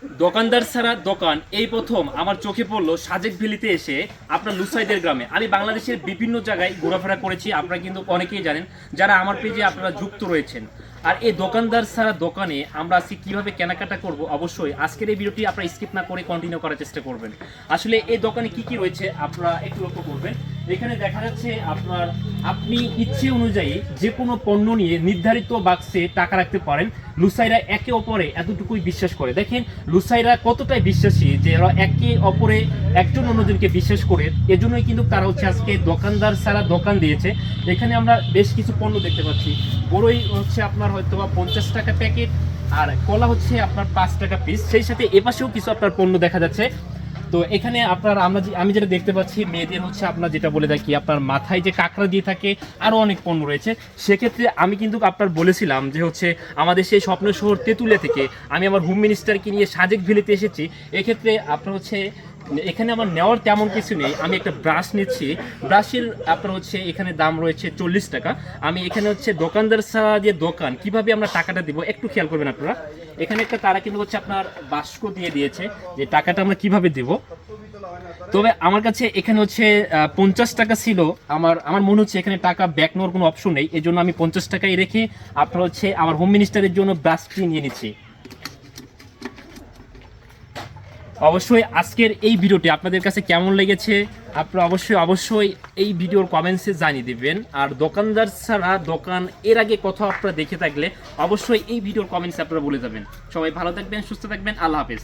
দোকানদার ছাড়া দোকান এই প্রথম আমার চোখে পড়লো সাজেক ভ্যালিতে এসে আপনার লুসাইদের গ্রামে। আমি বাংলাদেশের বিভিন্ন জায়গায় ঘোরাফেরা করেছি, আপনারা কিন্তু অনেকেই জানেন যারা আমার পেজে আপনারা যুক্ত রয়েছেন। আর এই দোকানদার ছাড়া দোকানে আমরা আজকে কীভাবে কেনাকাটা করব, অবশ্যই আজকের এই ভিডিওটি আপনারা স্কিপ না করে কন্টিনিউ করার চেষ্টা করবেন। আসলে এই দোকানে কি কি রয়েছে আপনারা একটু লক্ষ্য করবেন। এখানে দেখা যাচ্ছে আপনি ইচ্ছে অনুযায়ী যে কোনো পণ্য নিয়ে নির্ধারিত বাক্সে টাকা রাখতে পারেন। লুসাইরা একে অপরে এতটুকুই বিশ্বাস করে। দেখেন লুসাইরা কতটাই বিশ্বাসী যে এরা একে অপরে একজন অন্যজনকে বিশ্বাস করে, এজন্যই কিন্তু তারা হচ্ছে আজকে দোকানদার ছাড়া দোকান দিয়েছে। এখানে আমরা বেশ কিছু পণ্য দেখতে পাচ্ছি। বড়ই হচ্ছে আপনার হয়তো বা 50 টাকা প্যাকেট, আর কলা হচ্ছে আপনার 5 টাকা পিস। সেই সাথে এপাশেও কিছু আপনার পণ্য দেখা যাচ্ছে। তো এখানে আপনার আমি যেটা দেখতে পাচ্ছি, মেয়েদের হচ্ছে আপনার যেটা বলে থাকি আপনার মাথায় যে কাঁকড়া দিয়ে থাকে, আরও অনেক পণ্য রয়েছে। সেক্ষেত্রে আমি কিন্তু আপনার বলেছিলাম যে হচ্ছে আমাদের সেই স্বপ্ন শহর তেঁতুলিয়া থেকে আমি আমার হোম মিনিস্টারকে নিয়ে সাজেক ভ্যালিতে এসেছি। এক্ষেত্রে আপনার হচ্ছে এখানে আমার নেওয়ার তেমন কিছু নেই। আমি একটা ব্রাশ নিচ্ছি, ব্রাশের আপনার হচ্ছে এখানে দাম রয়েছে 40 টাকা। আমি এখানে হচ্ছে দোকানদার ছাড়া যে দোকান কিভাবে আমরা টাকাটা দিব একটু খেয়াল করবেন আপনারা। এখানে একটা তারা কিন্তু হচ্ছে আপনার বাস্ক দিয়ে দিয়েছে যে টাকাটা আমরা কিভাবে দেব। তবে আমার কাছে এখানে হচ্ছে 50 টাকা ছিল। আমার মনে হচ্ছে এখানে টাকা ব্যাক নেওয়ার কোনো অপশন নেই, এই জন্য আমি 50 টাকাই রেখে আপনার হচ্ছে আমার হোম মিনিস্টারের জন্য ব্রাশটি নিয়ে নিচ্ছি। অবশ্যই আজকের এই ভিডিওটি আপনাদের কাছে কেমন লেগেছে আপনারা অবশ্যই এই ভিডিওর কমেন্টসে জানিয়ে দিবেন। আর দোকানদার ছাড়া দোকান এর আগে কথা আপনারা দেখে থাকলে অবশ্যই এই ভিডিওর কমেন্টসে আপনারা বলে যাবেন। সবাই ভালো থাকবেন, সুস্থ থাকবেন, আল্লাহ হাফেজ।